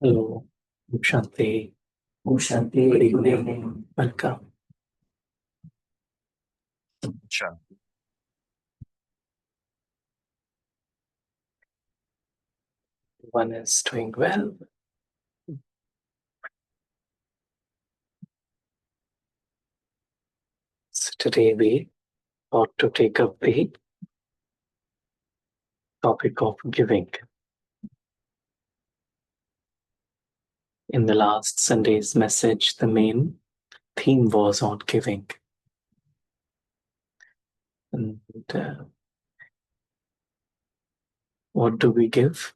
Hello, Shanti. Shanti, Good good evening. evening. Welcome. Sure. One is doing well. So today we ought to take up the topic of giving. In the last Sunday's message, the main theme was on giving. And what do we give?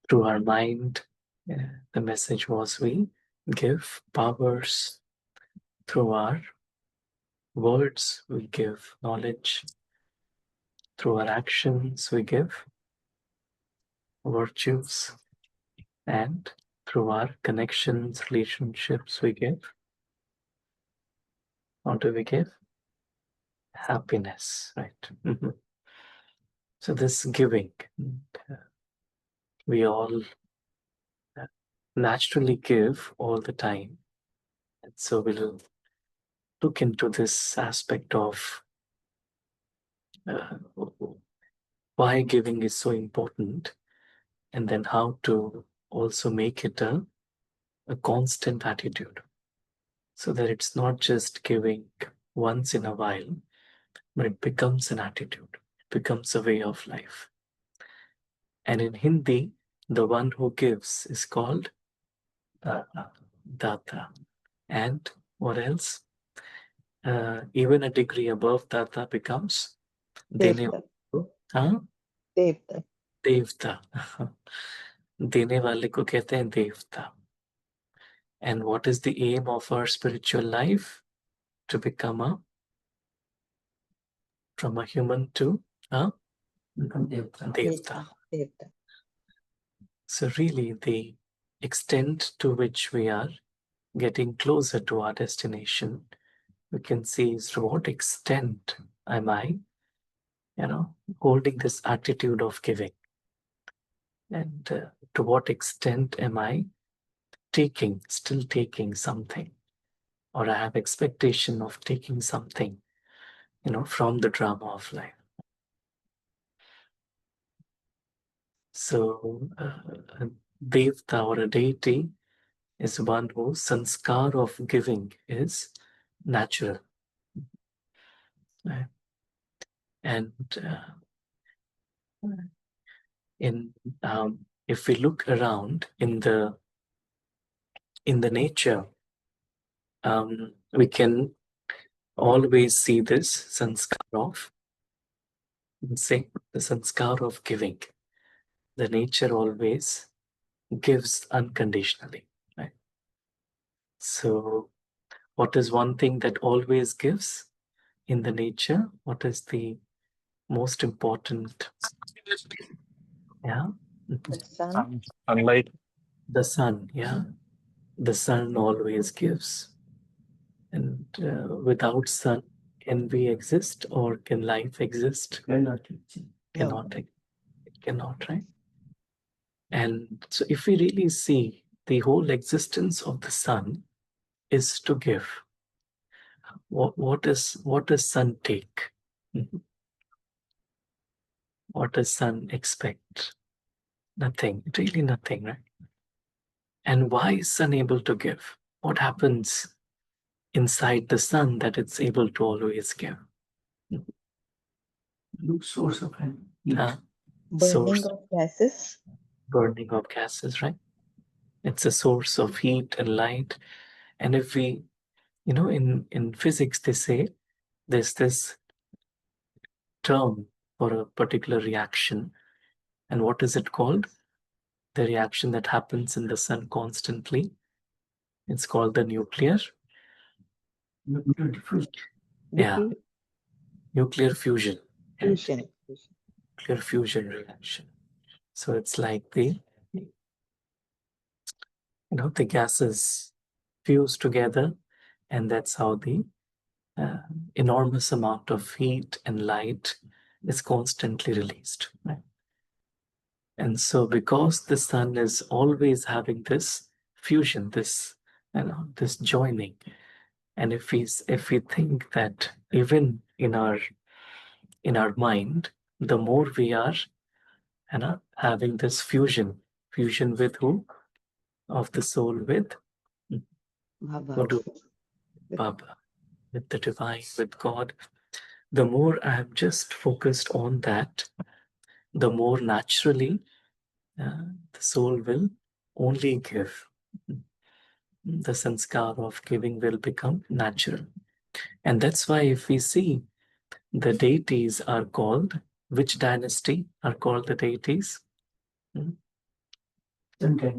Through our mind. The message was we give powers. Through our words, we give knowledge. Through our actions, we give virtues, and through our connections, relationships, we give. What do we give? Happiness, right? So this giving, we all naturally give all the time. And so we'll look into this aspect of why giving is so important, and then how to also make it a constant attitude, so that it's not just giving once in a while, but it becomes an attitude, it becomes a way of life. And in Hindi, the one who gives is called Data. And what else? Even a degree above Data becomes Dene. Huh? Devta. Devta. देने वाले को कहते हैं देवता. And what is the aim of our spiritual life? To become from a human to a Devta. So really the extent to which we are getting closer to our destination, we can see is to what extent am I, holding this attitude of giving, and to what extent am I still taking something, or I have expectation of taking something, from the drama of life. So a Devta or a deity is one whose sanskar of giving is natural. Right? And if we look around in the nature, we can always see this sanskar of, say, the sanskar of giving. The nature always gives unconditionally, right? So what is one thing that always gives in the nature? What is the most important? Yeah. Sunlight. The sun, yeah. The sun always gives. And without sun, can we exist, or can life exist? Cannot. It cannot, right? And so if we really see, the whole existence of the sun is to give. What does sun take? What does sun expect? Nothing, really nothing, right? And why is sun able to give? What happens inside the sun that it's able to always give? Source of burning of gases. Burning of gases, right? It's a source of heat and light. And if we, in physics, they say there's this term for a particular reaction. And what is it called? The reaction that happens in the sun constantly. It's called the nuclear diffusion. Yeah. Nuclear fusion. Fusion. Nuclear fusion reaction. So it's like the gases fuse together, and that's how the enormous amount of heat and light is constantly released. Right? And so because the sun is always having this fusion, this, this joining, and if we think that even in our mind, the more we are having this fusion with who? Of the soul with Baba. Guru, Baba, with the divine, with God. The more I am just focused on that, the more naturally the soul will only give. The sanskar of giving will become natural. And that's why if we see the deities are called, which dynasty are called the deities?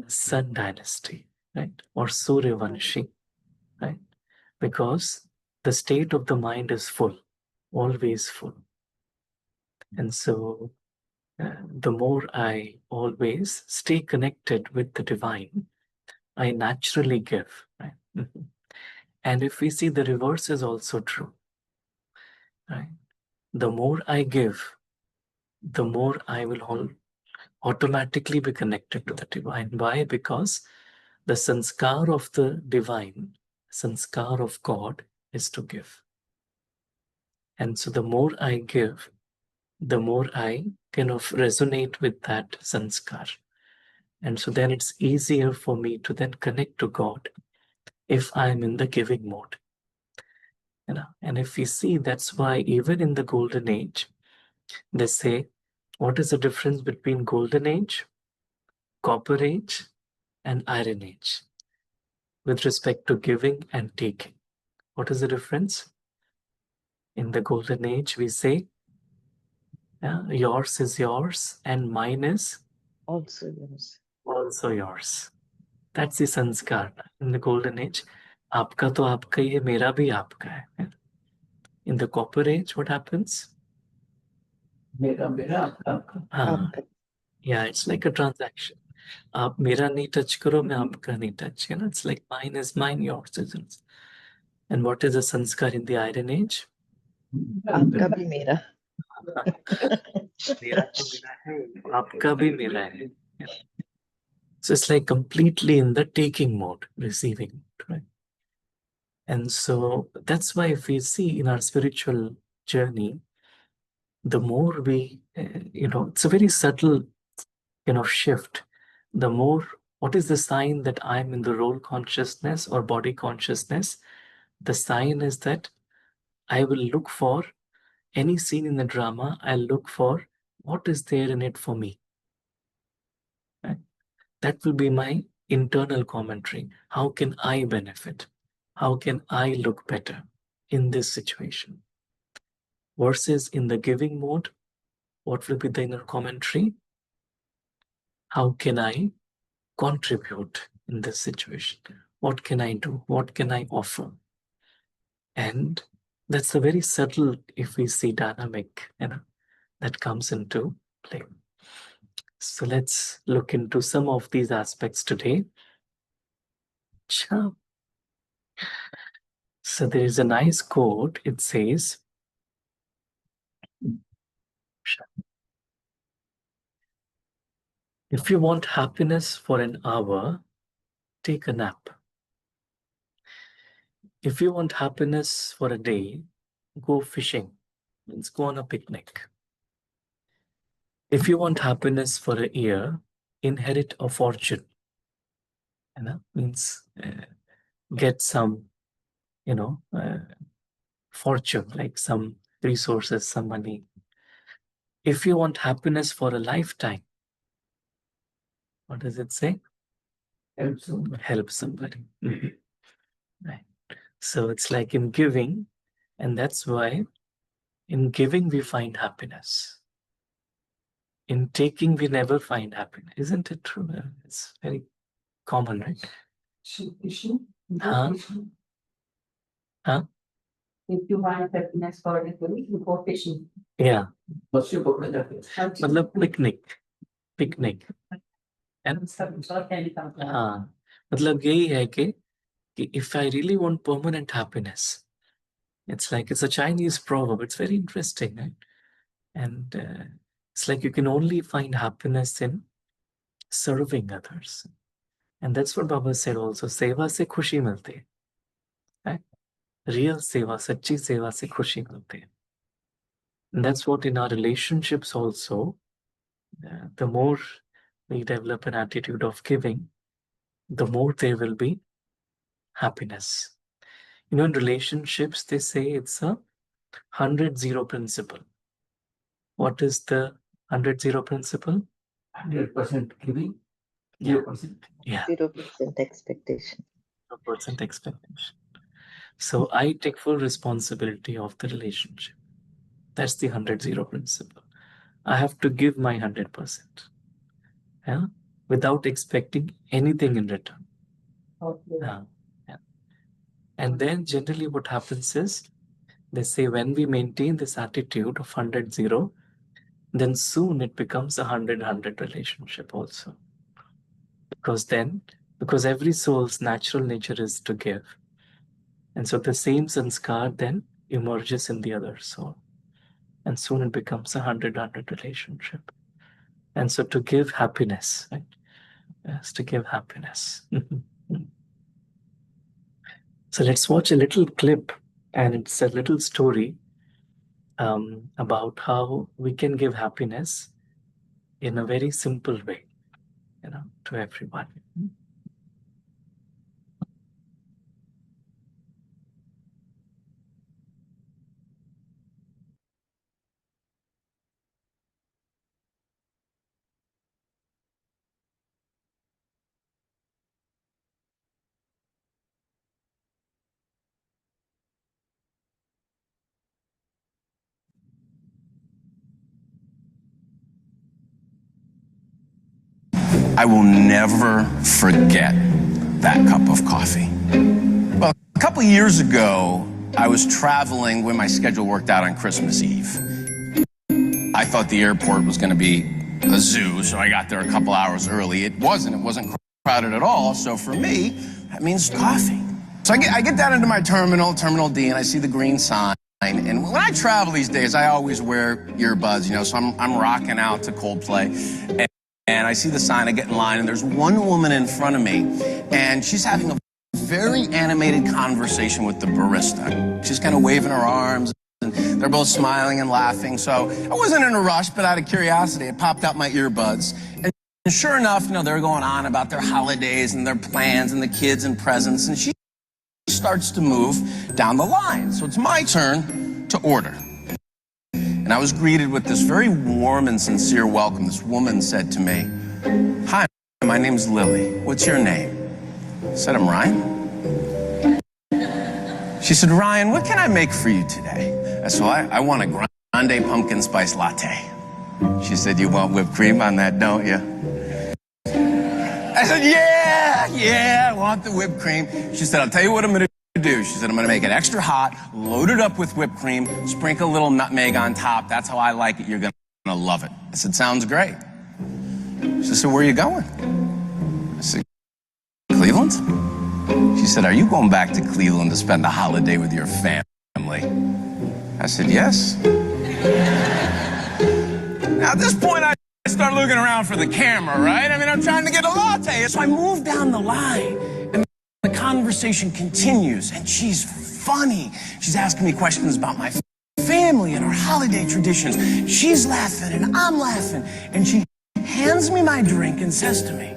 Sun dynasty, right? Or Suryavanshi, right? Because the state of the mind is full, always full. And so the more I always stay connected with the divine, I naturally give, right? And if we see, the reverse is also true, right? The more I give, the more I will automatically be connected to the divine. Why? Because the sanskar of the divine, sanskar of God, is to give. And so the more I give, the more I kind of resonate with that sanskar. And so then it's easier for me to then connect to God if I'm in the giving mode. And if we see, that's why even in the golden age, they say, what is the difference between golden age, copper age, and iron age with respect to giving and taking? What is the difference? In the golden age, we say, yours is yours and mine is Also yours. also yours. That's the sanskar in the golden age. आपका तो आपका ही है, मेरा भी आपका है. In the copper age, what happens? मेरा मेरा आपका आपका. Aapka. Yeah, it's like a transaction. आप मेरा नहीं touch करो, मैं आपका नहीं touch. It's like mine is mine, yours isn't. And what is the sanskar in the iron age? Aapka bhi mera. मेरा तो मेरा है, आपका भी मेरा है. So it's like completely in the taking mode, receiving mode, right? And so that's why if we see in our spiritual journey, the more we, it's a very subtle shift. The more, what is the sign that I'm in the role consciousness or body consciousness? The sign is that I will look for any scene in the drama, I'll look for what is there in it for me. Right? That will be my internal commentary. How can I benefit? How can I look better in this situation? Versus in the giving mode, what will be the inner commentary? How can I contribute in this situation? What can I do? What can I offer? And that's a very subtle, if we see, dynamic, that comes into play. So let's look into some of these aspects today. So there is a nice quote. It says, if you want happiness for an hour, take a nap. If you want happiness for a day, go fishing. Means go on a picnic. If you want happiness for a year, inherit a fortune. Means get some, fortune, like some resources, some money. If you want happiness for a lifetime, what does it say? Help somebody. Help somebody. Right. So it's like in giving, and that's why in giving we find happiness. In taking we never find happiness. Isn't it true? It's very common, right? Huh? Huh? If you want happiness for a day, you go fishing. Yeah. मतलब picnic हाँ, मतलब यही है कि if I really want permanent happiness, it's like, it's a Chinese proverb. It's very interesting, right? And it's like you can only find happiness in serving others. And that's what Baba said also, seva se khushi milte. Right? Real seva, sachi seva se khushi milte. And that's what in our relationships also, the more we develop an attitude of giving, the more there will be happiness. In relationships, they say it's a 100-0 principle. What is the 100-0 principle? 100% giving, 0%. Yeah. 0% expectation. 0% expectation. So I take full responsibility of the relationship. That's the 100-0 principle. I have to give my 100%, yeah, without expecting anything in return. Okay. Yeah. And then generally what happens is, they say when we maintain this attitude of 100-0, then soon it becomes a 100-100 relationship also. Because every soul's natural nature is to give. And so the same sanskar then emerges in the other soul. And soon it becomes a 100-100 relationship. And so to give happiness, right? Yes, to give happiness. So let's watch a little clip, and it's a little story about how we can give happiness in a very simple way, to everyone. I will never forget that cup of coffee. Well, a couple of years ago, I was traveling when my schedule worked out on Christmas Eve. I thought the airport was going to be a zoo, so I got there a couple hours early. It wasn't crowded at all, so for me, that means coffee. So I get down into my Terminal D, and I see the green sign. And when I travel these days, I always wear earbuds, so I'm rocking out to Coldplay. And I see the sign, I get in line, and there's one woman in front of me, and she's having a very animated conversation with the barista. She's kind of waving her arms, and they're both smiling and laughing. So I wasn't in a rush, but out of curiosity, I popped out my earbuds. And sure enough, they're going on about their holidays and their plans and the kids and presents, and she starts to move down the line. So it's my turn to order. And I was greeted with this very warm and sincere welcome. This woman said to me, "Hi, my name's Lily. What's your name?" I said, "I'm Ryan." She said, "Ryan, what can I make for you today?" I said, "Well, I want a grande pumpkin spice latte." She said, "You want whipped cream on that, don't you?" I said, yeah, I want the whipped cream. She said, "I'll tell you what I'm going to do." She said, "I'm going to make it extra hot, load it up with whipped cream, sprinkle a little nutmeg on top. That's how I like it. You're going to love it." I said, "Sounds great." She said, "Where are you going?" I said, "Cleveland." She said, "Are you going back to Cleveland to spend the holiday with your family?" I said, "Yes." Now, at this point, I start looking around for the camera, right? I'm trying to get a latte. So I move down the line, and the conversation continues, and she's funny. She's asking me questions about my family and our holiday traditions. She's laughing, and I'm laughing, and she hands me my drink and says to me,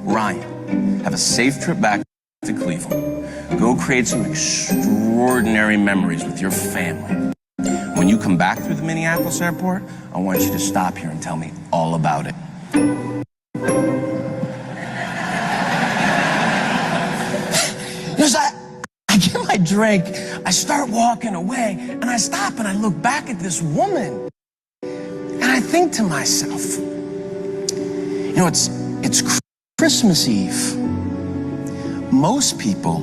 "Ryan, have a safe trip back to Cleveland. Go create some extraordinary memories with your family. When you come back through the Minneapolis airport, I want you to stop here and tell me all about it." As I get my drink, I start walking away, and I stop and I look back at this woman, and I think to myself, it's Christmas Eve. Most people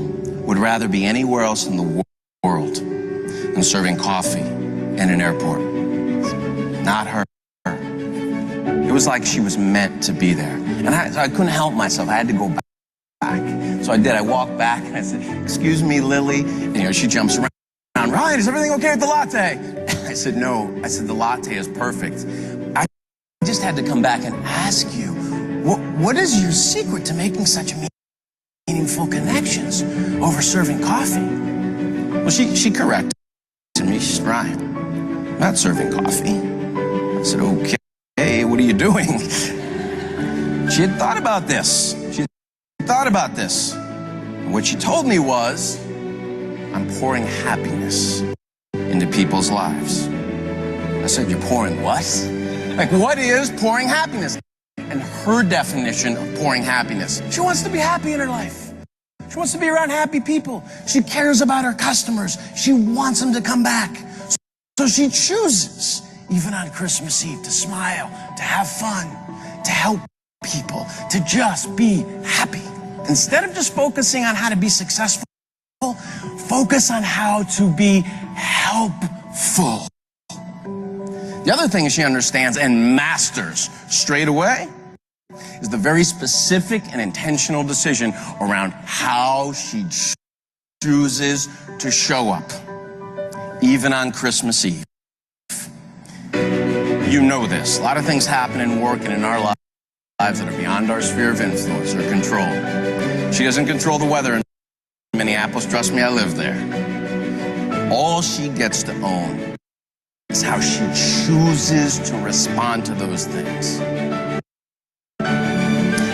would rather be anywhere else in the world than serving coffee in an airport. Not her. It was like she was meant to be there. And I couldn't help myself. I had to go back. So I did. I walked back and I said, "Excuse me, Lily." And she jumps around. "Ryan, is everything okay with the latte?" I said, "No." I said, "The latte is perfect. I just had to come back and ask you, What is your secret to making such meaningful connections over serving coffee? Well, she corrected me. She's right. I'm not serving coffee. I said, okay, what are you doing? She had thought about this. And what she told me was, I'm pouring happiness into people's lives. I said, you're pouring what? Like, what is pouring happiness? And her definition of pouring happiness, she wants to be happy in her life. She wants to be around happy people. She cares about her customers. She wants them to come back. So she chooses, even on Christmas Eve, to smile, to have fun, to help people, to just be happy. Instead of just focusing on how to be successful, focus on how to be helpful. The other thing she understands and masters straight away is the very specific and intentional decision around how she chooses to show up, even on Christmas Eve. You know this. A lot of things happen in work and in our lives that are beyond our sphere of influence or control. She doesn't control the weather in Minneapolis. Trust me, I live there. All she gets to own is how she chooses to respond to those things.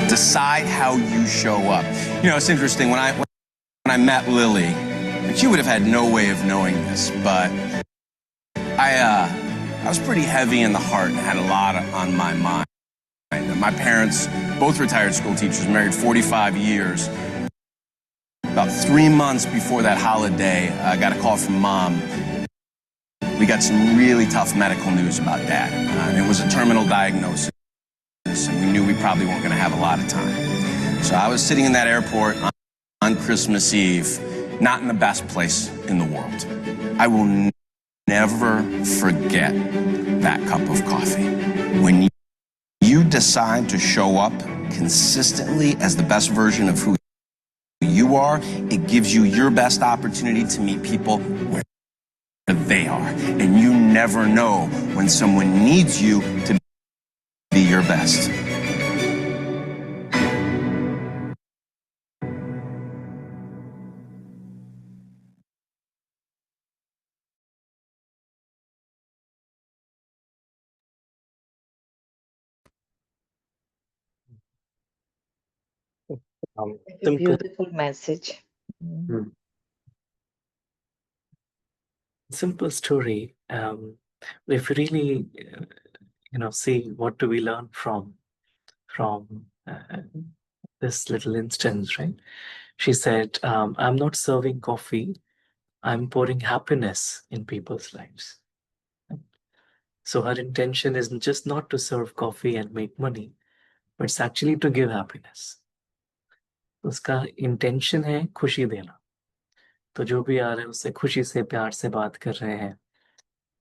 Decide how you show up. You know, it's interesting, when I met Lily, and she would have had no way of knowing this, but I was pretty heavy in the heart and had a lot on my mind. My parents, both retired school teachers, married 45 years. About 3 months before that holiday, I got a call from Mom. We got some really tough medical news about Dad. And it was a terminal diagnosis, and we knew we probably weren't going to have a lot of time. So I was sitting in that airport on Christmas Eve, not in the best place in the world. I will never forget that cup of coffee. When you decide to show up consistently as the best version of who you are, it gives you your best opportunity to meet people where they are. And you never know when someone needs you to be your best. A Simple. beautiful message. Hmm. Simple story. If you really, see what do we learn from this little instance, right? She said, "I'm not serving coffee. I'm pouring happiness in people's lives." So her intention is just not to serve coffee and make money, but it's actually to give happiness. उसका intention है खुशी देना. तो जो भी आ रहा है उससे खुशी से प्यार से बात कर रहे हैं,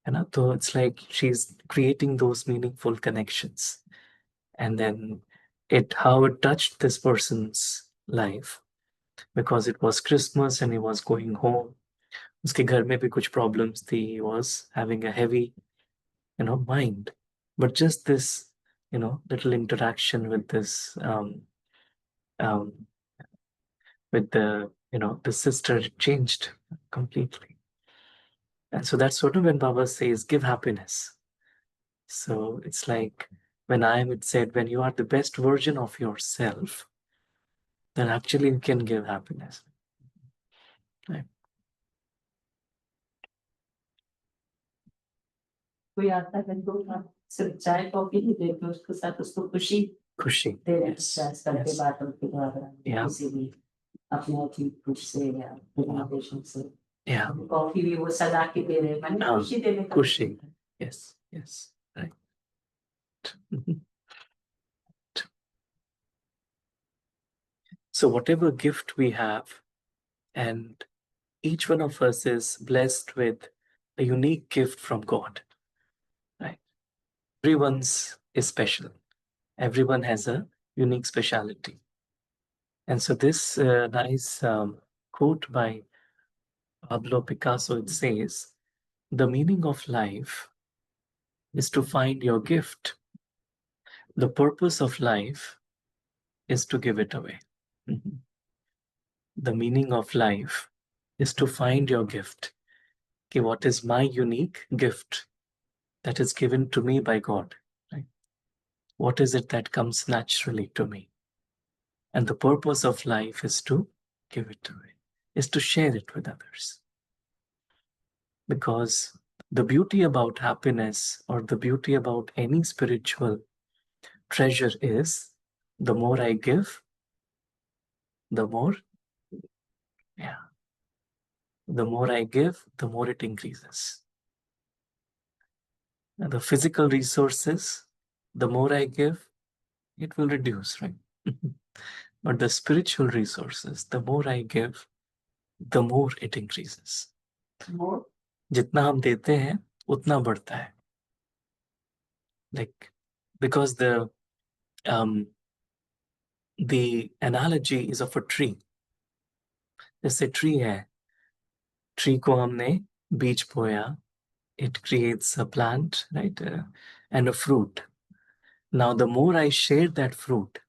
है ना? तो it's like she's creating those meaningful connections, and then how it touched this person's life, because it was Christmas and he was going home. उसके घर में भी कुछ problems थी. He was having a heavy, mind. But just this, little interaction with this, um, with the sister changed completely. And so that's sort of when Baba says, give happiness. So it's like it said, when you are the best version of yourself, then actually you can give happiness. Right? कोई आता है तो सिर्फ चाय coffee नहीं देते उसके साथ उसको खुशी खुशी. दे Yes. करके Yes. बात उनके द्वारा Yeah. किसी भी अपने की कुछ से या मोटिवेशन से Yeah. कॉफी भी वो सजा के दे रहे हैं मैंने हाँ, खुशी देने का खुशी. Yes. Yes. Right. So whatever gift we have, and each one of us is blessed with a unique gift from God. Right? Everyone's is special. Everyone has a unique speciality. And so this nice quote by Pablo Picasso, it says, the meaning of life is to find your gift. The purpose of life is to give it away. The meaning of life is to find your gift. Okay, what is my unique gift that is given to me by God? Right? What is it that comes naturally to me? And the purpose of life is to give it away, is to share it with others. Because the beauty about happiness or the beauty about any spiritual treasure is the more I give, the more, the more I give, the more it increases. And the physical resources, the more I give, it will reduce, right? But the spiritual resources, the more I give, the more it increases. जितना हम देते हैं, उतना बढ़ता है. Like, because the analogy is of a tree. जैसे tree है, tree को हमने बीज बोया, it creates a plant, right? And a fruit. Now, the more I share that fruit,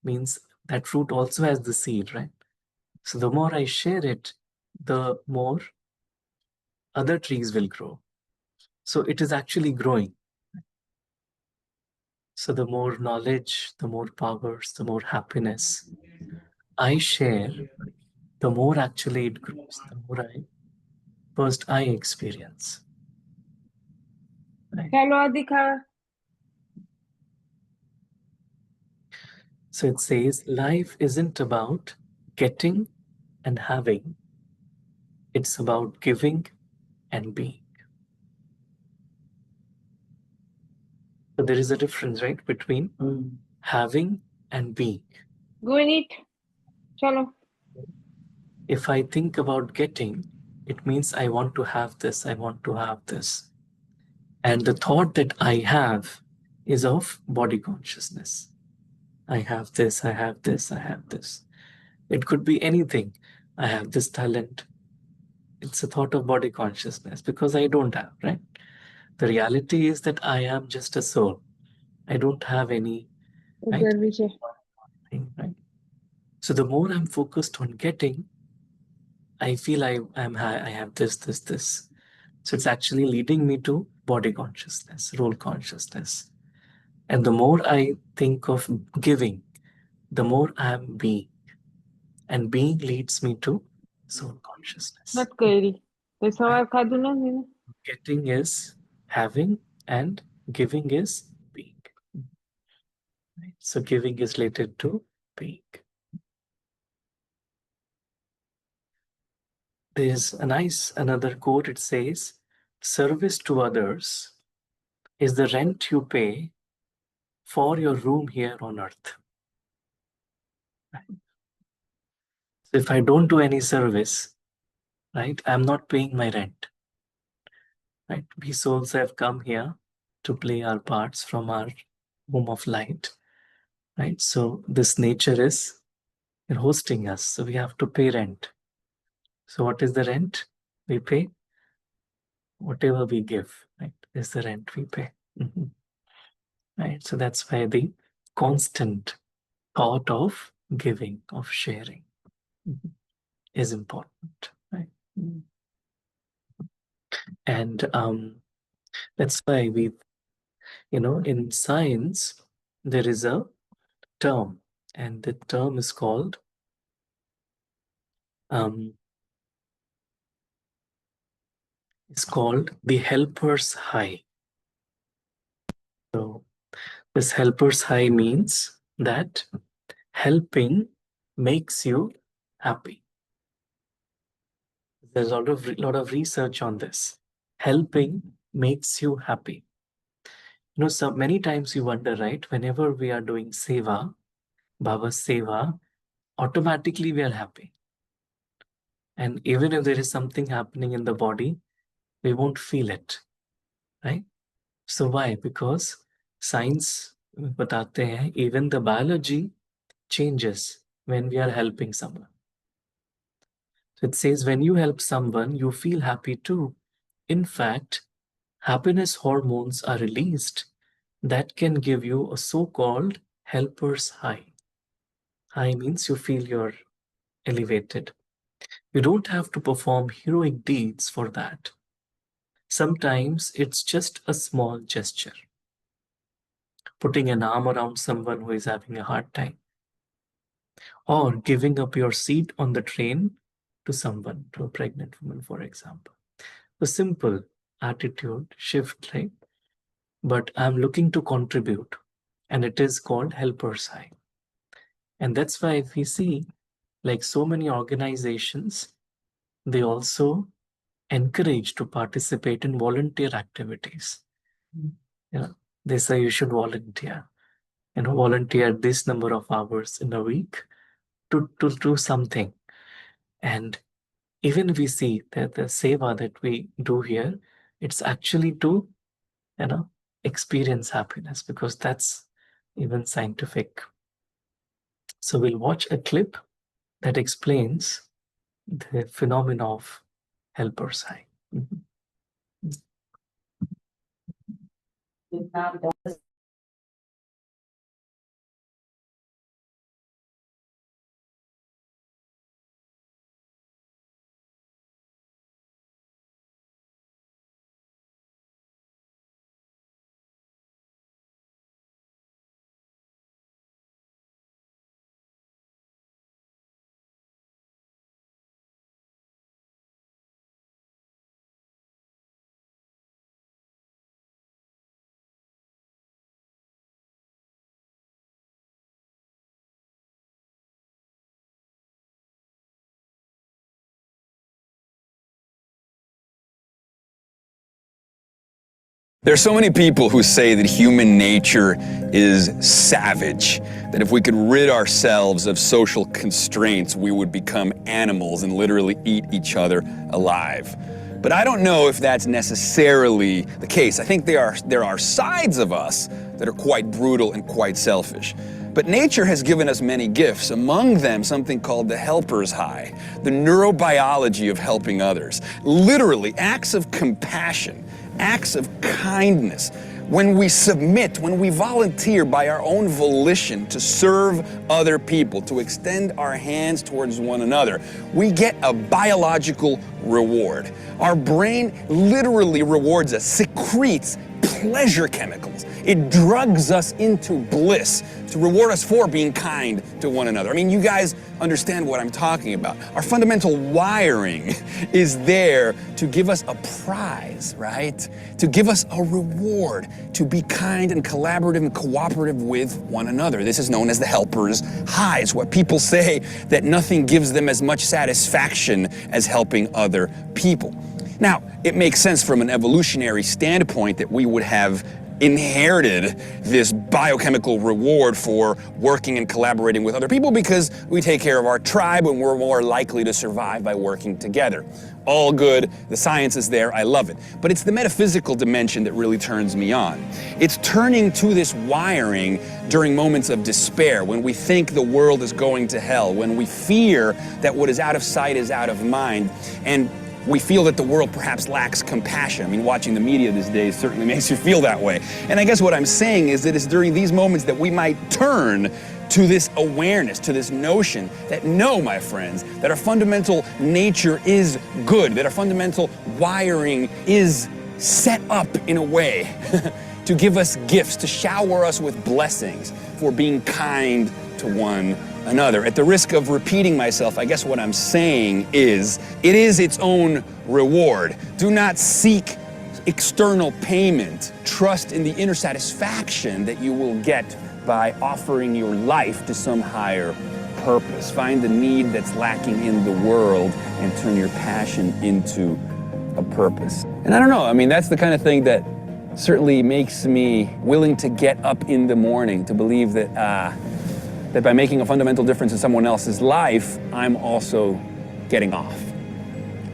means that fruit also has the seed, right? So the more I share it, the more other trees will grow. So it is actually growing. So the more knowledge, the more powers, the more happiness I share, the more actually it grows, the more I experience. Right? So it says, life isn't about getting and having. It's about giving and being. So there is a difference, right, between having and being. Go and eat. Chalo. If I think about getting, it means I want to have this, I want to have this. And the thought that I have is of body consciousness. I have this, I have this, I have this. It could be anything. I have this talent. It's a thought of body consciousness because I don't have, right? The reality is that I am just a soul. I don't have any, right? उधर भी है. Thing, right? So the more I'm focused on getting, I feel I have this. So it's actually leading me to body consciousness, role consciousness. And the more I think of giving, the more I am being. And being leads me to soul consciousness. Not करी. तो सवाल खादू ना मैंने. Getting is having and giving is being. Right? So giving is related to being. There's another quote. It says, service to others is the rent you pay for your room here on earth. Right? So if I don't do any service, right, I'm not paying my rent. Right? We souls have come here to play our parts from our home of light. Right? So this nature is hosting us. So we have to pay rent. So what is the rent we pay? Whatever we give, right, is the rent we pay. Right? So that's why the constant thought of giving, of sharing is important. Right? And that's why we, in science, there is a term, and the term is called the helper's high. So this helper's high means that helping makes you happy. There's a lot of research on this. Helping makes you happy. So many times you wonder, right? Whenever we are doing seva, Baba's seva, automatically we are happy. And even if there is something happening in the body, we won't feel it, right? So why? Because science बताते हैं, even the biology changes when we are helping someone. So it says when you help someone, you feel happy too. In fact, happiness hormones are released that can give you a so-called helper's high. High means you feel you're elevated. You don't have to perform heroic deeds for that. Sometimes it's just a small gesture. Putting an arm around someone who is having a hard time, or giving up your seat on the train to someone, to a pregnant woman, for example. A simple attitude shift, right? But I'm looking to contribute, and it is called helper's high. And that's why if we see, like so many organizations, they also encourage to participate in volunteer activities. They say you should volunteer, volunteer this number of hours in a week to do something. And even we see that the seva that we do here, it's actually to, experience happiness, because that's even scientific. So we'll watch a clip that explains the phenomena of helper's high. Mhm. There are so many people who say that human nature is savage, that if we could rid ourselves of social constraints, we would become animals and literally eat each other alive. But I don't know if that's necessarily the case. I think there are sides of us that are quite brutal and quite selfish. But nature has given us many gifts, among them something called the helper's high, the neurobiology of helping others. Literally, acts of compassion, acts of kindness. When we submit, when we volunteer by our own volition to serve other people, to extend our hands towards one another, we get a biological reward. Our brain literally rewards us, secretes pleasure chemicals. It drugs us into bliss to reward us for being kind to one another. I mean, you guys understand what I'm talking about. Our fundamental wiring is there to give us a prize, right? To give us a reward, to be kind and collaborative and cooperative with one another. This is known as the helper's high. It's what people say that nothing gives them as much satisfaction as helping other people. Now, it makes sense from an evolutionary standpoint that we would have inherited this biochemical reward for working and collaborating with other people because we take care of our tribe and we're more likely to survive by working together. All good, the science is there, I love it. But it's the metaphysical dimension that really turns me on. It's turning to this wiring during moments of despair, when we think the world is going to hell, when we fear that what is out of sight is out of mind, and we feel that the world perhaps lacks compassion. I mean, watching the media these days certainly makes you feel that way. And I guess what I'm saying is that it's during these moments that we might turn to this awareness, to this notion that no, my friends, that our fundamental nature is good, that our fundamental wiring is set up in a way to give us gifts, to shower us with blessings for being kind to one another. At the risk of repeating myself, I guess what I'm saying is, it is its own reward. Do not seek external payment. Trust in the inner satisfaction that you will get by offering your life to some higher purpose. Find the need that's lacking in the world and turn your passion into a purpose. And I don't know, I mean, that's the kind of thing that certainly makes me willing to get up in the morning, to believe that that by making a fundamental difference in someone else's life, I'm also getting off.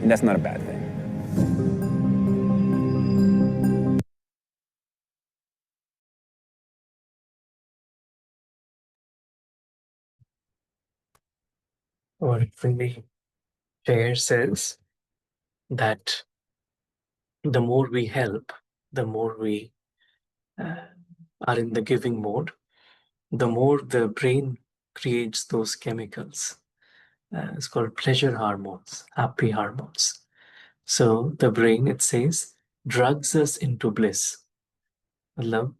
And that's not a bad thing. What really Chair says that the more we help, the more we are in the giving mode, the more the brain creates those chemicals. It's called pleasure hormones, happy hormones. So the brain, it says, drugs us into bliss. मतलब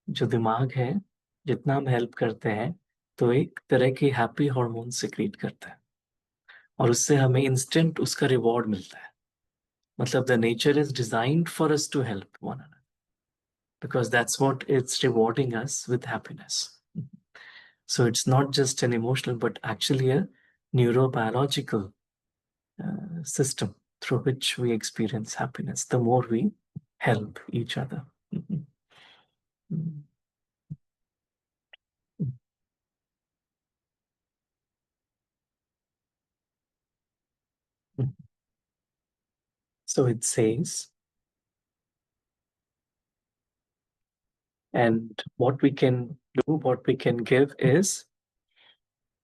जो दिमाग है, जितना हम help करते हैं, तो एक तरह की हैप्पी हार्मोन सिक्रीट करता है और उससे हमें इंस्टेंट उसका रिवॉर्ड मिलता है. मतलब the nature is designed for us to help one another because that's what it's rewarding us with happiness. So it's not just an emotional, but actually a neurobiological system through which we experience happiness the more we help each other. So it says, and what we can do, what we can give is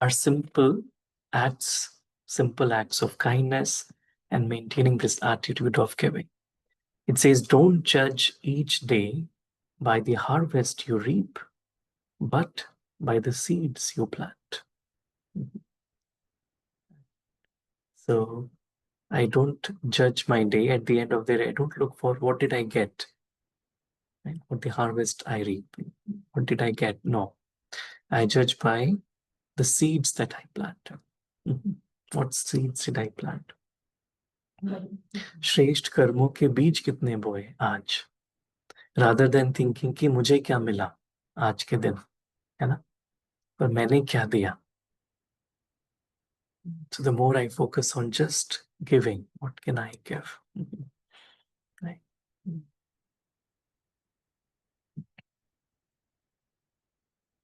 our simple acts of kindness and maintaining this attitude of giving. It says, don't judge each day by the harvest you reap, but by the seeds you plant. So I don't judge my day. At the end of the day, I don't look for what did I get, right? What the harvest I reap. What did I get? No. I judge by the seeds that I plant. What seeds did I plant? श्रेष्ठ कर्मों के बीज कितने बोए आज, rather than thinking कि मुझे क्या मिला आज के दिन, है ना, पर मैंने क्या दिया. So the more I focus on just giving, what can I give? Right.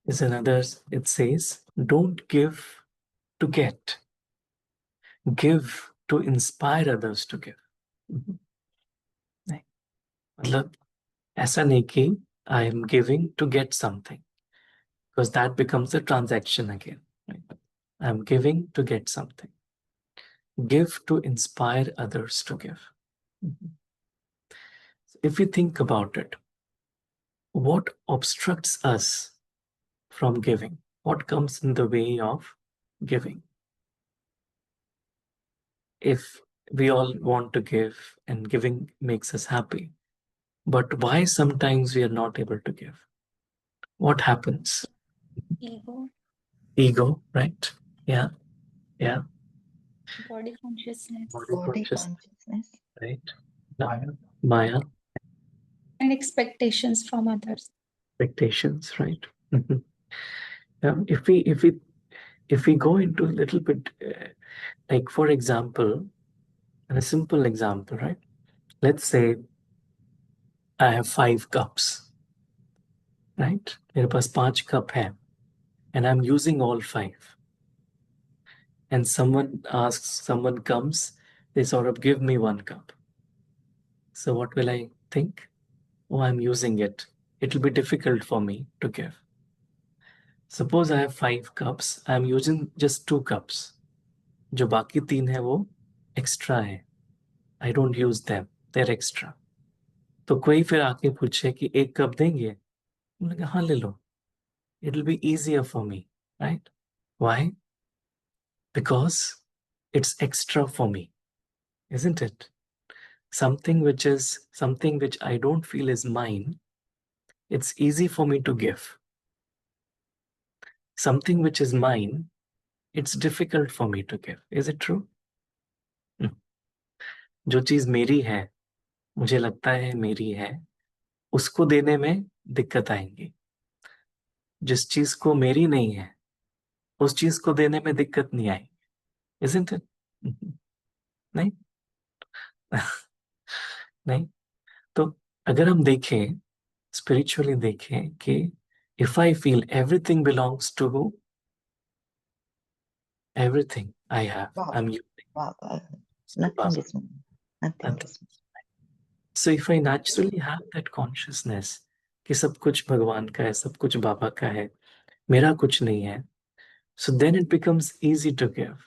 Is another, it says, don't give to get, give to inspire others to give. नहीं, मतलब ऐसा नहीं कि I am giving to get something, because that becomes a transaction again. Right? I am giving to get something. Give to inspire others to give. If we think about it, what obstructs us from giving? What comes in the way of giving? If we all want to give and giving makes us happy, but why sometimes we are not able to give? What happens? Ego, Ego, right? Yeah, yeah. body consciousness, Body consciousness. Right? Maya, and expectations from others. expectations, right? If we go into a little bit, like for example, a simple example, right? Let's say I have 5 cups, right? मेरे पास 5 cup है, and I'm using all 5. And someone comes, they sort of give me 1 cup. So what will I think? Oh, I'm using it. It will be difficult for me to give. Suppose I have 5 cups, I'm using just 2 cups. जो बाकी 3 है वो extra है. I don't use them. They're extra. तो कोई फिर आके पूछे कि 1 कप देंगे? मैंने कहा हाँ ले लो. It'll be easier for me, right? Why? Because it's extra for me, isn't it? Something which I don't feel is mine, it's easy for me to give. Something which is mine, it's difficult for me to give. Is it true? जो चीज मेरी है, मुझे लगता है मेरी है, उसको देने में दिक्कत आएंगी. जिस चीज को मेरी नहीं है, उस चीज को देने में दिक्कत नहीं आएगी. Isn't it? नहीं. नहीं. तो अगर हम देखें, स्पिरिचुअली देखें कि if I feel everything belongs to who? Everything I have, Wow. I'm using. Wow. Nothing is mine. Nothing is mine. So if I naturally have that consciousness कि सब कुछ भगवान का है, सब कुछ बाबा का है, मेरा कुछ नहीं है, so then it becomes easy to give.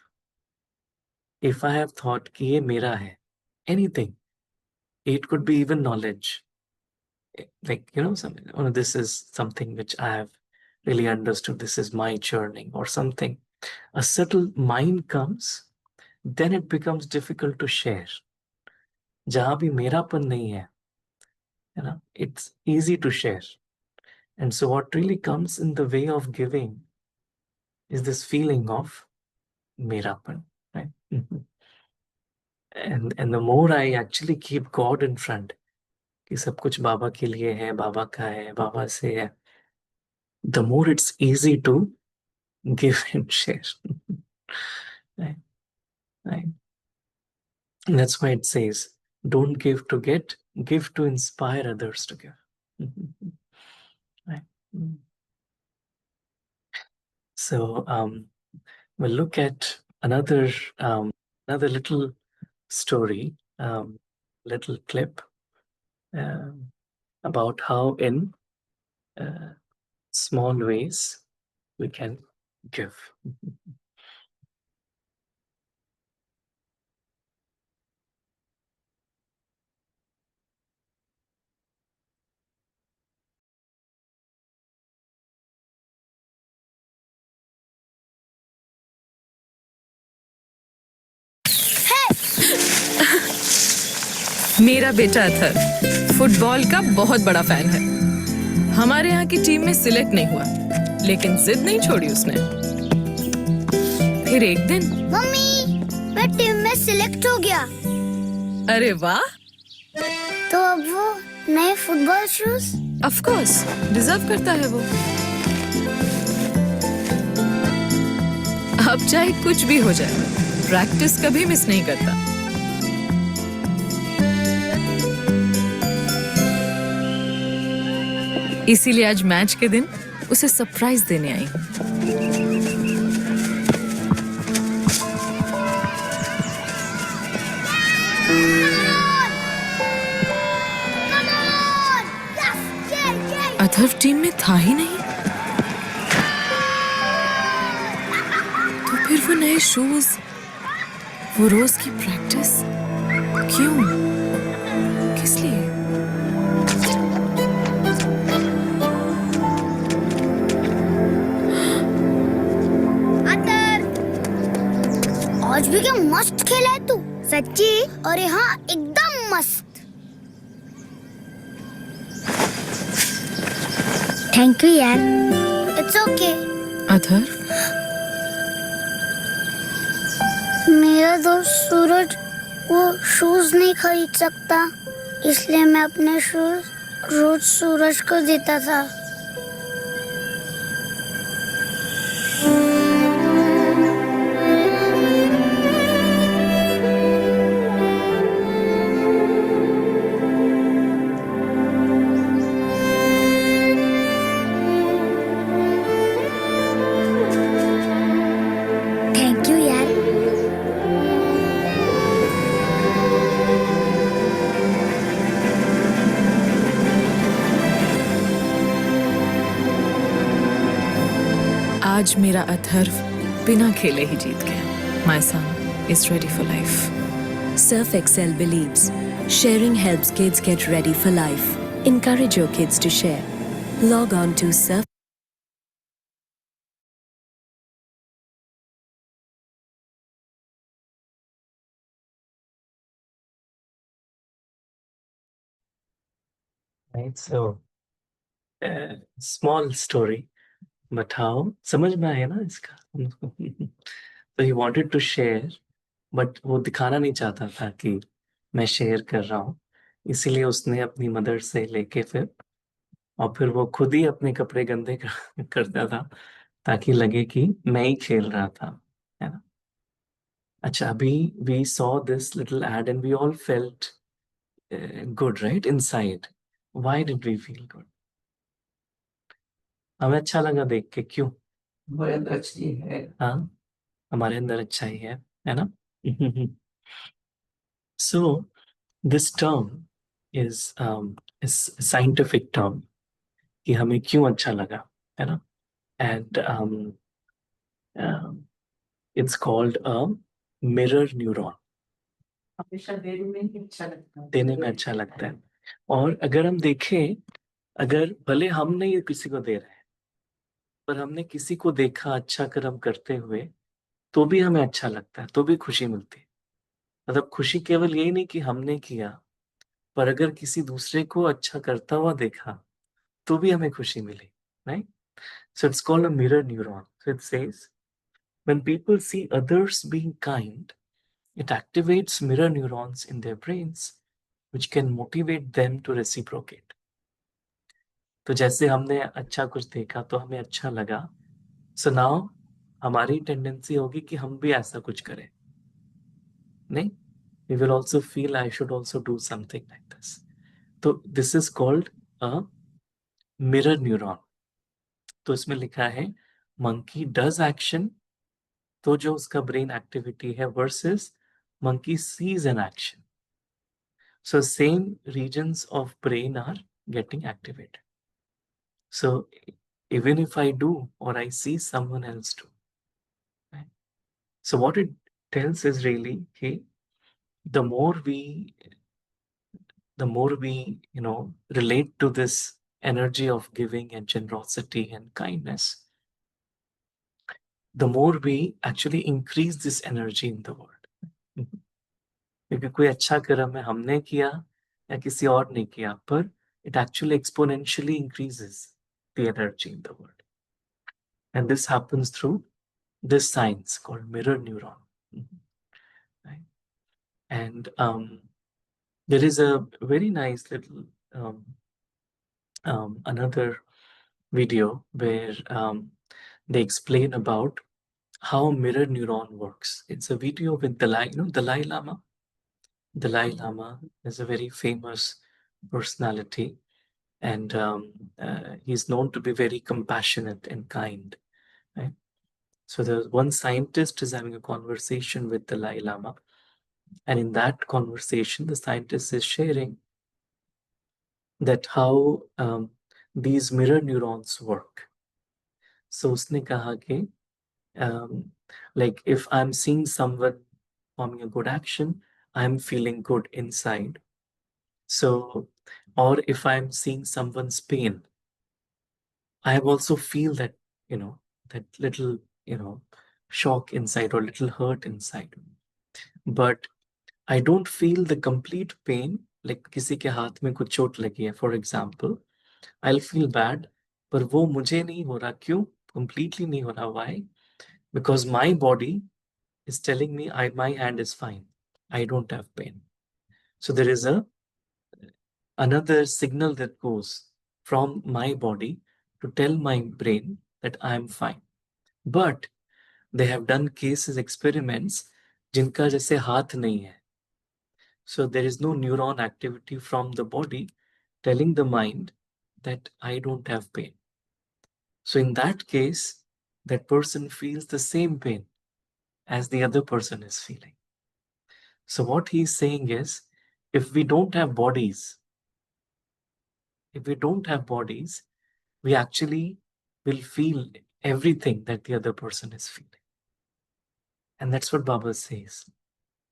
If I have thought कि ये मेरा है, anything, it could be even knowledge. Like, this is something which I have really understood this is my journey or something, a subtle mind comes, then it becomes difficult to share. जहां भी मेरापन नहीं है, it's easy to share. And so what really comes in the way of giving is this feeling of merapan, right? And the more I actually keep God in front, कि सब कुछ बाबा के लिए है, बाबा का है, बाबा से है, the more it's easy to give and share. Right? Right? And that's why it says, don't give to get, give to inspire others to give. Right? So we'll look at another little story, little clip about how in small ways we can give. मेरा बेटा Athar football का बहुत बड़ा fan है। हमारे यहाँ की team में सिलेक्ट नहीं हुआ, लेकिन जिद नहीं छोड़ी उसने। फिर एक दिन, मम्मी, मैं टीम में सिलेक्ट हो गया। अरे वाह! तो अब वो नए football shoes? Of course, deserve करता है वो। अब चाहे कुछ भी हो जाए, प्रैक्टिस कभी मिस नहीं करता। इसीलिए आज मैच के दिन उसे सरप्राइज देने आई हूँ। अथर्व टीम में था ही नहीं, तो फिर वो नए शूज, वो रोज की प्रैक्टिस, क्यों? किस लिए? आज भी क्या मस्त खेला है तू, सच्ची। और यहाँ एकदम मस्त। थैंक यू यार। It's okay. अथर्व, मेरा दोस्त सूरज वो शूज नहीं खरीद सकता, इसलिए मैं अपने शूज रोज सूरज को देता था। थैंक यू यार। आज मेरा अथर्व बिना खेले ही जीत गया। My son is ready for life. Surf Excel believes sharing helps kids get ready for life. Encourage your kids to share. Log on to Surf. Right? So, small story, but how समझ में आया ना इसका? So he wanted to share, but वो दिखाना नहीं चाहता था कि मैं शेयर कर रहा हूँ, इसीलिए उसने अपनी मदर से लेके और फिर वो खुद ही अपने कपड़े गंदे करता था ताकि लगे कि मैं ही खेल रहा था, है ना? अच्छा, अभी we saw this little ad and we all felt good, right? Inside. Why did we feel good? हमें अच्छा लगा देख के, क्यों? हमारे अंदर अच्छी है। हाँ, हमारे अंदर अच्छाई है ना? So this term is a scientific term कि हमें क्यों अच्छा लगा, है ना? And it's called a mirror neuron. हमेशा देने में ही अच्छा लगता है। देने में अच्छा लगता है। और अगर हम देखें, अगर भले हम नहीं किसी को दे रहे हैं, पर हमने किसी को देखा अच्छा कर्म करते हुए तो भी हमें अच्छा लगता है, तो भी खुशी मिलती है। मतलब खुशी केवल यही नहीं कि हमने किया, पर अगर किसी दूसरे को अच्छा करता हुआ देखा तो भी हमें खुशी मिली, right? So it's called a mirror neuron. So it says when people see others being kind, it activates mirror neurons in their brains, which can motivate them to reciprocate. तो जैसे हमने अच्छा कुछ देखा तो हमें अच्छा लगा, so now हमारी टेंडेंसी होगी कि हम भी ऐसा कुछ करें, नहीं? We will also feel I should also do something like this. तो this is called a mirror neuron. तो इसमें लिखा है monkey does action, तो जो उसका ब्रेन एक्टिविटी है versus monkey sees an action. So same regions of brain are getting activated. So even if I do or I see someone else do, right? So what it tells is really, hey, the more we relate to this energy of giving and generosity and kindness, the more we actually increase this energy in the world. क्योंकि कोई अच्छा कर्म है हमने किया या किसी और ने किया, पर it actually exponentially increases the energy in the world. And this happens through this science called mirror neuron. Right? And there is a very nice little another video where they explain about how mirror neuron works. It's a video with Dalai Lama. Dalai Lama is a very famous personality, and he's known to be very compassionate and kind. Right? So there's one scientist is having a conversation with Dalai Lama, and in that conversation, the scientist is sharing that how these mirror neurons work. So उसने कहा कि like if I'm seeing someone performing a good action, I'm feeling good inside. So, or if I'm seeing someone's pain, I also feel that, that little, shock inside or little hurt inside. But I don't feel the complete pain, like किसी के हाथ में कुछ चोट लगी है, for example, I'll feel bad, पर वो मुझे नहीं हो रहा, क्यों? Completely नहीं हो रहा, why? Because my body is telling me my hand is fine. I don't have pain. So there is another signal that goes from my body to tell my brain that I am fine. But they have done cases, experiments, जिनका जैसे हाथ नहीं है. So there is no neuron activity from the body telling the mind that I don't have pain. So in that case, that person feels the same pain as the other person is feeling. So what he's saying is, if we don't have bodies, we actually will feel everything that the other person is feeling. And that's what Baba says.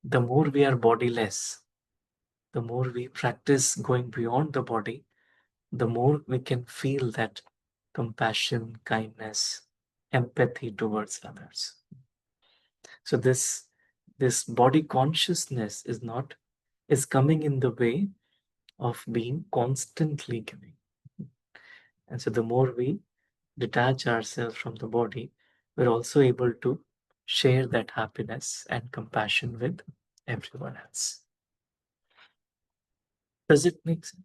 The more we are bodiless, the more we practice going beyond the body, the more we can feel that compassion, kindness, empathy towards others. So this body consciousness is coming in the way of being constantly giving. And so the more we detach ourselves from the body, we're also able to share that happiness and compassion with everyone else. Does it make sense?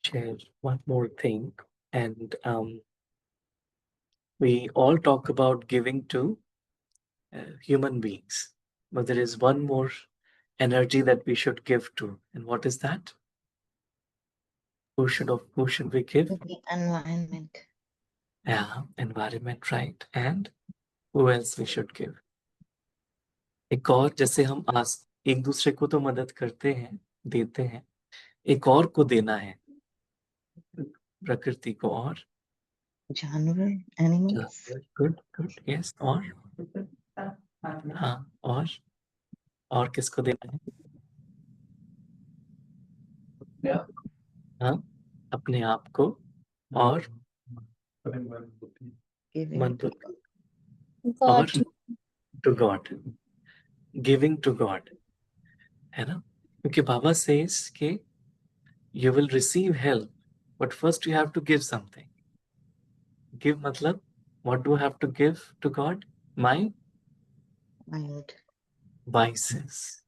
Share one more thing, and we all talk about giving to human beings, but there is one more energy that we should give to, and what is that? Who should we give? The environment. Yeah, environment, right? And who else we should give? एक और, जैसे हम एक दूसरे को तो मदद करते हैं, देते हैं, एक और को देना है, प्रकृति को, और जानवर, animals. गुड, यस, और हाँ, और किसको देना है? हाँ, अपने आप को और Giving मन to और God. To God, giving to God, है ना? क्योंकि बाबा सेज कि you will receive help, but first you have to give something. Give matlab, what do I have to give to God? My mind. vices,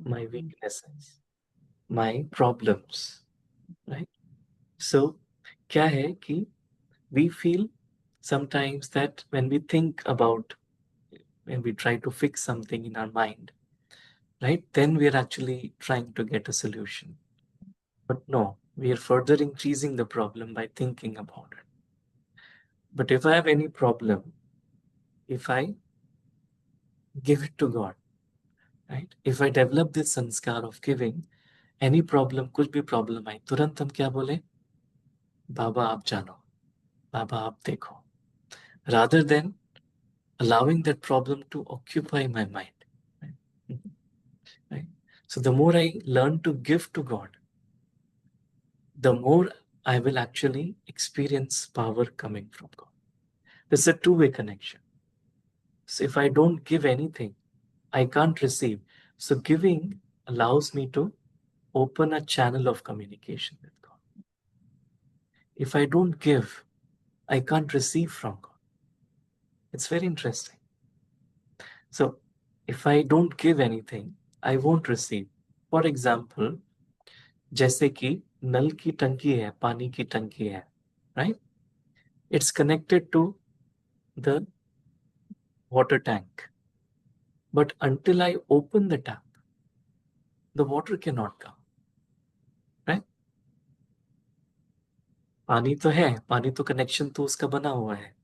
my weaknesses, my problems, right? So kya hai ki we feel sometimes that when we think about, when we try to fix something in our mind, right, then we are actually trying to get a solution. But no, we are further increasing the problem by thinking about it. But if I have any problem, if I give it to God, right? If I develop this sanskar of giving, any problem, कुछ भी problem आए, तुरंत हम क्या बोले? बाबा आप जानो, बाबा आप देखो. Rather than allowing that problem to occupy my mind, right? Right? So the more I learn to give to God, the more I will actually experience power coming from God. This is a two-way connection. So if I don't give anything, I can't receive. So giving allows me to open a channel of communication with God. If I don't give, I can't receive from God. It's very interesting. So if I don't give anything, I won't receive. For example, जैसे कि नल की टंकी है, पानी की टंकी है, right? It's connected to the water tank. But until I open the tap, the water cannot come, right? पानी तो है, पानी तो कनेक्शन तो उसका बना हुआ है,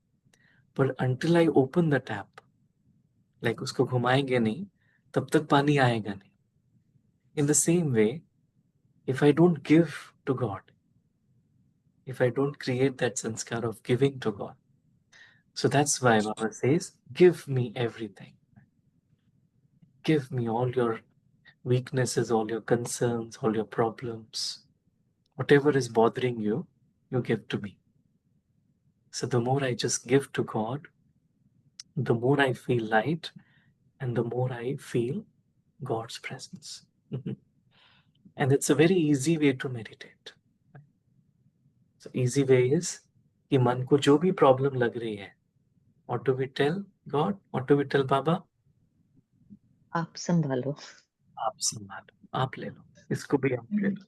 पर until I open the tap, like उसको घुमाएंगे नहीं, तब तक पानी आएगा नहीं. In the same way, if I don't give to God, if I don't create that sanskar of giving to God, so that's why Baba says, give me everything. Give me all your weaknesses, all your concerns, all your problems. Whatever is bothering you, you give to me. So the more I just give to God, the more I feel light and the more I feel God's presence. And it's a very easy way to meditate. So easy way is कि मन को जो भी problem लग रही है, what do we tell God? What do we tell Baba? आप संभालो. आप संभालो, आप ले लो, इसको भी आप ले लो,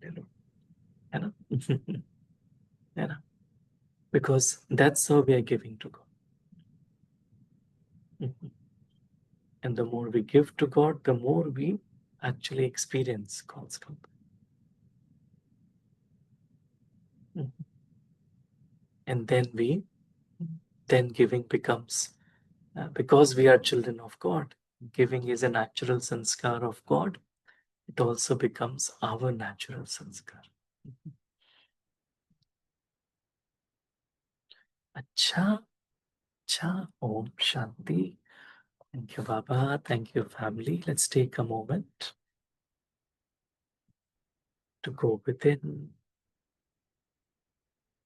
ले लो, है ना? है ना? Because that's how we are giving to God. And the more we give to God, the more we actually experience God's company. And then giving becomes, because we are children of God, giving is a natural sanskar of God. It also becomes our natural sanskar. Acha, acha, Om Shanti. Thank you, Baba. Thank you, family. Let's take a moment to go within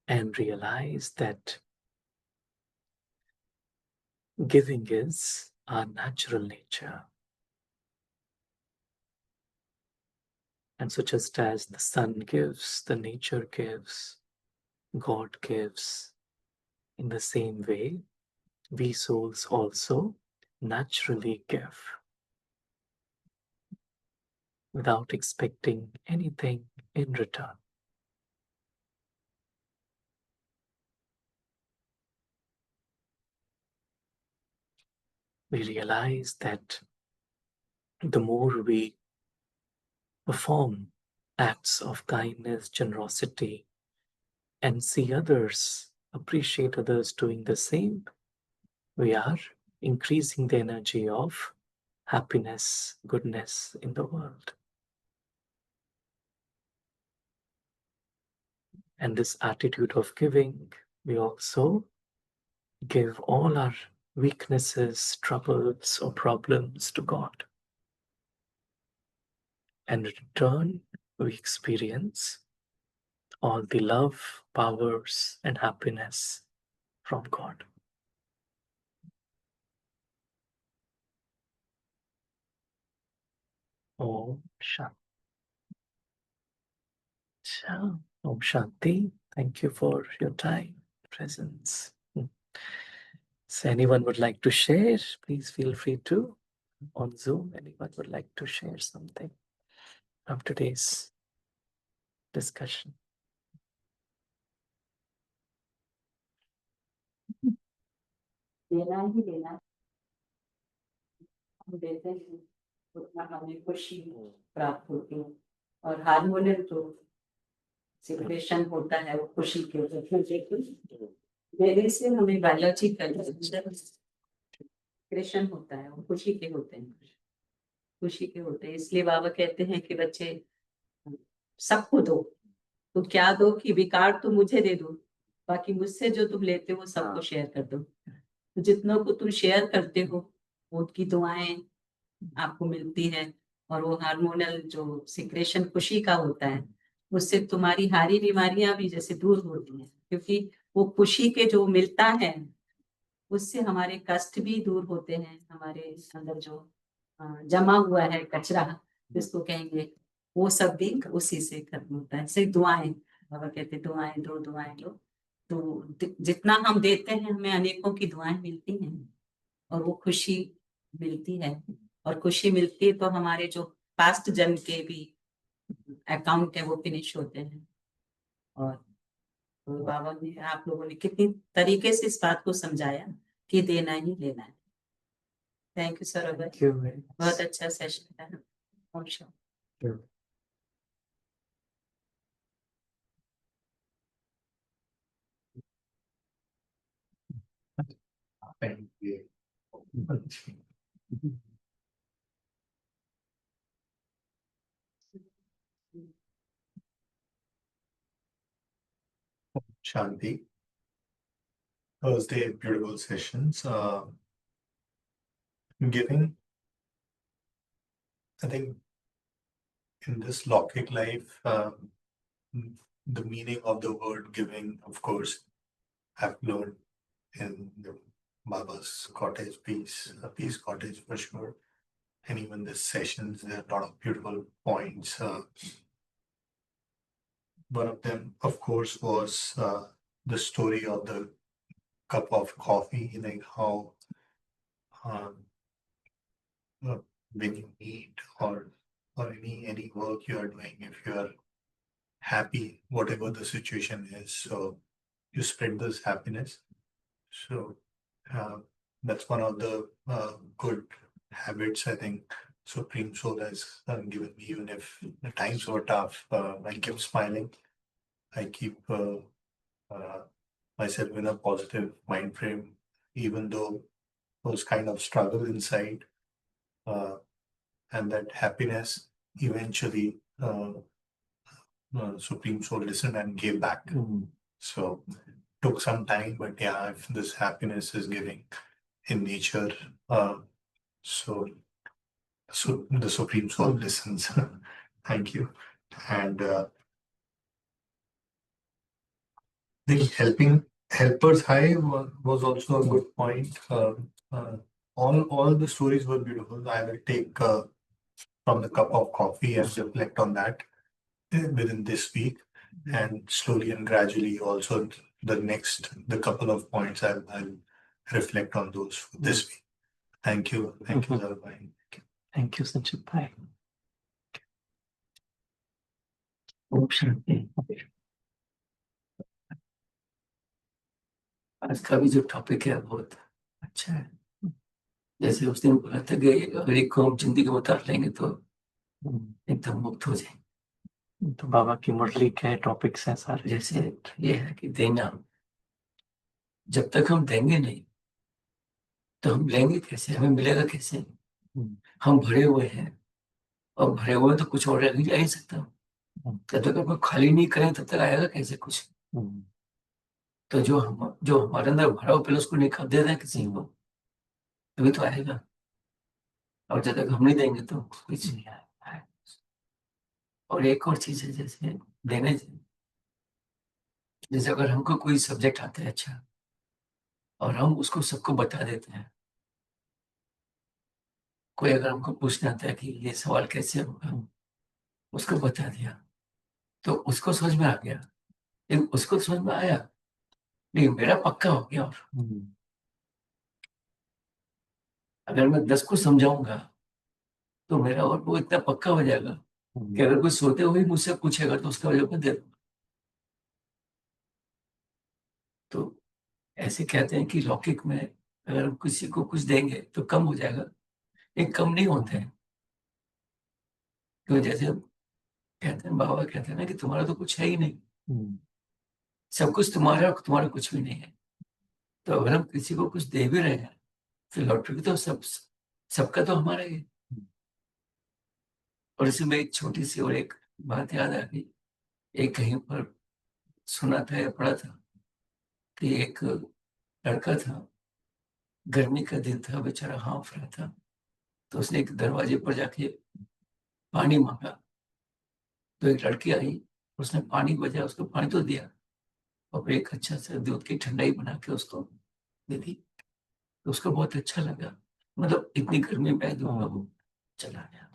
and realize that giving is our natural nature. And so just as the sun gives, the nature gives, God gives, in the same way, we souls also naturally give without expecting anything in return. We realize that the more we perform acts of kindness, generosity, and see others, appreciate others doing the same, we are increasing the energy of happiness, goodness in the world. And this attitude of giving, we also give all our weaknesses, troubles, or problems to God. And in return, we experience all the love, powers, and happiness from God. Om Shanti. Om Shanti. Thank you for your time, presence. So anyone would like to share, please feel free to. On Zoom, anyone would like to share something from today's discussion? देना ही देना, हम देते हैं उतना हमें खुशी प्राप्त होती है, और हार्मोनियल जो सिचुएशन होता है वो खुशी के देने से हमें बायोलॉजिकल सिचुएशन होता है, वो खुशी के होते हैं, खुशी के होते हैं। इसलिए बाबा कहते हैं कि बच्चे सबको दो, तो क्या दो कि विकार तो मुझे दे दो, बाकी मुझसे जो तुम लेते हो सबको शेयर कर दो। तो जितनों को तुम शेयर करते हो उनकी दुआएं आपको मिलती है, और वो हार्मोनल जो सिक्रेशन खुशी का होता है उससे तुम्हारी हारी बीमारियां भी जैसे दूर होती हैं, क्योंकि वो खुशी के जो मिलता है उससे हमारे कष्ट भी दूर होते हैं, हमारे अंदर जो जमा हुआ है कचरा जिसको कहेंगे वो सब भी उसी से खत्म होता है। सिर्फ दुआएं, बाबा कहते दुआएं दो, दुआएं दो, तो जितना हम देते हैं हमें अनेकों की दुआएं मिलती हैं और वो खुशी मिलती है, और खुशी मिलती है तो हमारे जो पास्ट जन्म के भी अकाउंट है वो फिनिश होते हैं। और तो बाबा ने, आप लोगों ने कितनी तरीके से इस बात को समझाया कि देना ही लेना है। थैंक यू सर, बहुत अच्छा सेशन था। Shanti. Thursday, beautiful sessions. Giving, I think, in this Lokik life, the meaning of the word giving, of course, I've learned in the Baba's cottage, peace cottage for sure. And even the sessions, there are a lot of beautiful points. One of them, of course, was the story of the cup of coffee, like how when you eat or any work you are doing, if you are happy, whatever the situation is, so you spread this happiness. So that's one of the good habits I think Supreme Soul has given me. Even if the times were tough, I keep smiling. I keep myself in a positive mind frame, even though those kind of struggle inside, and that happiness eventually Supreme Soul listened and gave back. So took some time, but yeah, if this happiness is giving in nature, so the Supreme Soul listens. Thank you. And the helpers high was also a good point. All the stories were beautiful. I will take from the cup of coffee and reflect on that within this week, and slowly and gradually also the couple of points I'll reflect on those for this week. Thank you. Thank you, Zarabhai. Thank you, Sanchit Bhai. Om Shanti. आज का भी जो topic है बहुत अच्छा है। जैसे उस दिन बोला था कि अगर एक को हम जिंदगी में उतार लेंगे तो एकदम मुक्त हो जाएंगे। तो बाबा की मुरली के टॉपिक्स हैं सारे। जैसे ये है कि देना, जब तक हम देंगे नहीं तो हम लेंगे कैसे, हमें मिलेगा कैसे? हम भरे हुए हैं, और भरे हुए तो कुछ और नहीं जा ही सकता। जब तक हम खाली नहीं करें तब तक आएगा कैसे कुछ? तो जो हमारे अंदर भरा हो पहले उसको निकाल दे दें किसी को, तभी तो आएगा। और जब तक हम नहीं देंगे तो कुछ नहीं आएगा। और एक और चीज है जैसे देने, जैसे अगर हमको कोई सब्जेक्ट आता है अच्छा और हम उसको सबको बता देते हैं, कोई अगर हमको पूछना आता है कि ये सवाल कैसे होगा, उसको बता दिया तो उसको समझ में आ गया, लेकिन उसको समझ में आया नहीं, मेरा पक्का हो गया। और अगर मैं 10 को समझाऊंगा तो मेरा और वो इतना पक्का हो जाएगा कि अगर कोई सोते हुए मुझसे पूछेगा तो उसका जवाब मैं दे दूंगा। तो ऐसे कहते हैं कि लौकिक में अगर हम किसी को कुछ देंगे तो कम हो जाएगा, एक कम नहीं होते हैं। तो जैसे कहते हैं, बाबा कहते हैं ना कि तुम्हारा तो कुछ है ही नहीं, सब कुछ तुम्हारा और तुम्हारा कुछ भी नहीं है। तो अगर हम किसी को कुछ दे भी रहे हैं फिर लौट के तो सबका तो हमारा ही है। और इसमें एक छोटी सी और एक बात याद आ गई, एक कहीं पर सुना था या पढ़ा था कि एक लड़का था, गर्मी का दिन था, बेचारा हाँफ रहा था, तो उसने एक दरवाजे पर जाके पानी मांगा। तो एक लड़की आई, उसने पानी बजाया, उसको पानी तो दिया और फिर एक अच्छा सा दूध की ठंडाई बना के उसको दे दी। तो उसको बहुत अच्छा लगा, मतलब इतनी गर्मी में दूंगा, वो चला गया।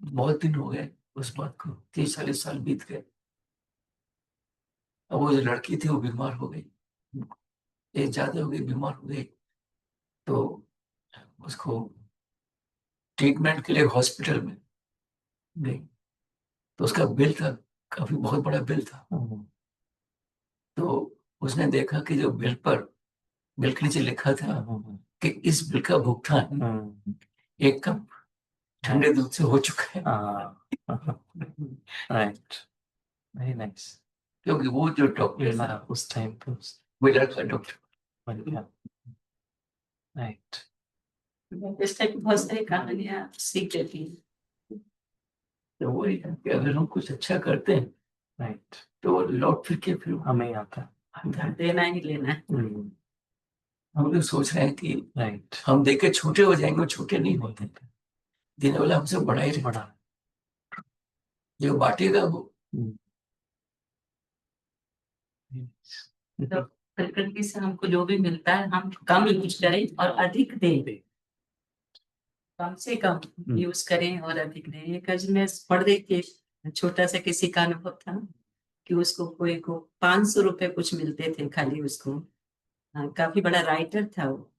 बहुत दिन हो गए उस बात को, 30-40 साल बीत गए। अब वो जो लड़की थी वो बीमार हो गई, एज ज्यादा हो गई, बीमार हो गई। तो उसको ट्रीटमेंट के लिए हॉस्पिटल में गई, तो उसका बिल था, काफी बहुत बड़ा बिल था। तो उसने देखा कि जो बिल के नीचे लिखा था कि इस बिल का भुगतान 1 कप ठंडे दूध से हो चुका है। Right, very nice. क्योंकि वो जो डॉक्टर था उस टाइम पे वो लड़का डॉक्टर। राइट, इस टाइप की बहुत सारी कहानियां सीख लेती हैं। तो वही है कि अगर हम कुछ अच्छा करते हैं राइट, तो लौट फिर के फिर हमें ही आता है। देना ही लेना है। हम लोग सोच रहे हैं कि राइट, हम देख के छोटे हो जाएंगे, छोटे नहीं होते, देने वाला हमसे बड़ा ही रहता है। जो बांटेगा वो तो प्रकृति से हमको जो भी मिलता है हम कम यूज करें और अधिक दें, कम से कम यूज करें और अधिक दें। एक आज मैं पढ़ रही थी, छोटा सा किसी का अनुभव था कि उसको कोई को 500 रुपए कुछ मिलते थे खाली उसको। काफी बड़ा राइटर था वो।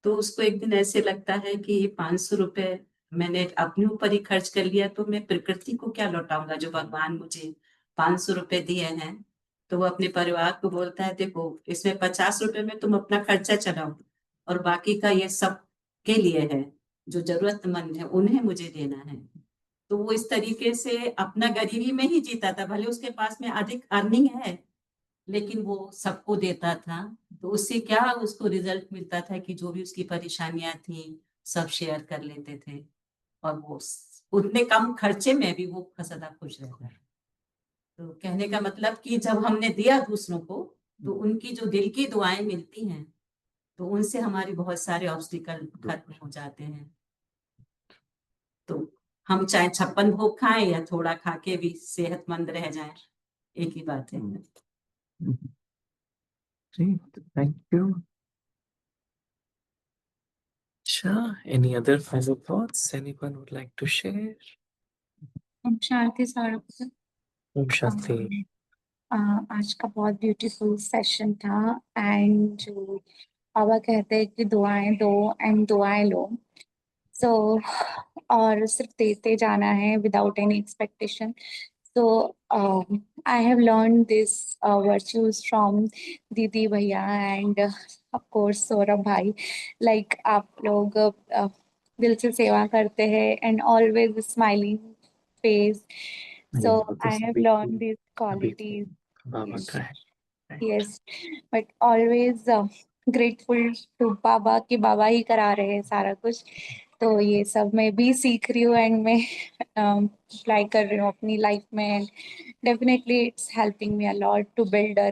तो उसको एक दिन ऐसे लगता है कि ये 500 रुपए मैंने अपने ऊपर ही खर्च कर लिया, तो मैं प्रकृति को क्या लौटाऊंगा जो भगवान मुझे 500 रुपए दिए हैं। तो वो अपने परिवार को बोलता है, देखो इसमें 50 रुपए में तुम अपना खर्चा चलाओ और बाकी का ये सब के लिए है, जो जरूरतमंद है उन्हें मुझे देना है। तो वो इस तरीके से अपना गरीबी में ही जीता था, भले उसके पास में अधिक अर्निंग है लेकिन वो सबको देता था। तो उससे क्या उसको रिजल्ट मिलता था कि जो भी उसकी परेशानियां थी सब शेयर कर लेते थे और वो उतने कम खर्चे में भी वो सदा खुश रहता है। तो कहने का मतलब कि जब हमने दिया दूसरों को तो उनकी जो दिल की दुआएं मिलती हैं तो उनसे हमारे बहुत सारे ऑब्स्टिकल खत्म हो जाते हैं। तो हम चाहे 56 भोग खाएं या थोड़ा खा के भी सेहतमंद रह जाएं, एक ही बात है। Thank you. Sure. Any other final thoughts anyone would like to share? हम शांति सारक Om Shanti. आज का बहुत ब्यूटीफुल सेशन था एंड जो बाबा कहते हैं कि दुआएं दो एंड दुआएं लो, सो और सिर्फ देते जाना है without any expectation. So I have learned this virtues from दीदी भैया and of course सौरभ भाई। Like आप लोग दिल से सेवा करते हैं and always smiling face. So I have learned these qualities. Yes, but always grateful to बाबा कि बाबा ही करा रहे हैं सारा कुछ। तो ये सब मैं भी सीख रही हूँ एंड मैं अप्लाई कर रही हूँ अपनी लाइफ में and definitely it's helping me a lot to build a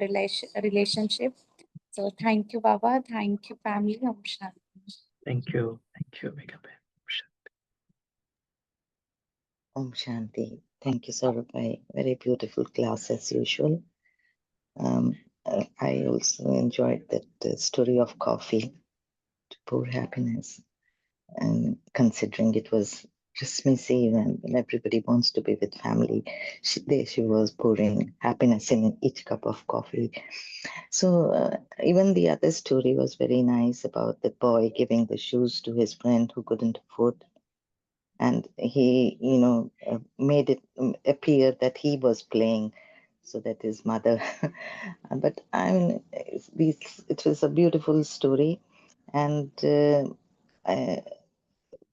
relationship. So thank you Baba, thank you family. ओम शांति। Thank you, Megha. ओम शांति। Thank you, Saurabh. Very beautiful class as usual. I also enjoyed that story of coffee to pour happiness, and considering it was Christmas Eve and when everybody wants to be with family, she was pouring happiness in each cup of coffee. So even the other story was very nice about the boy giving the shoes to his friend who couldn't afford, and he, made it appear that he was playing so that his mother. But I mean, it was a beautiful story, and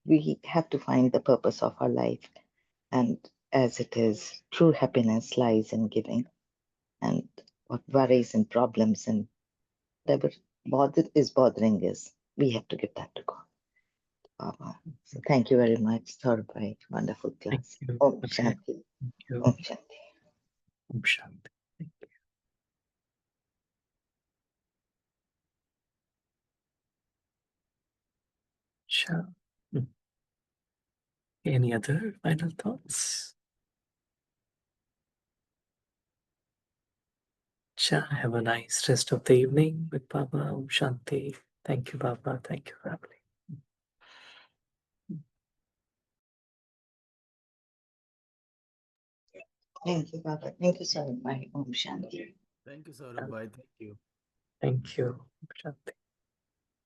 we have to find the purpose of our life. And as it is, true happiness lies in giving. And what worries and problems and whatever is bothering us, we have to give that to God. So thank you very much, Saurabh. Wonderful class. Thank you. Om Okay. Shanti. Thank you. Om Shanti. Om Shanti. Thank you. Sure. Any other final thoughts? Sure. Have a nice rest of the evening with Baba. Om Shanti. Thank you, Baba. Thank you, family. Thank you, Baba. Thank you, Saurabh. Om Shanti. Thank you, Saurabh. Thank you. Thank you. Om Shanti.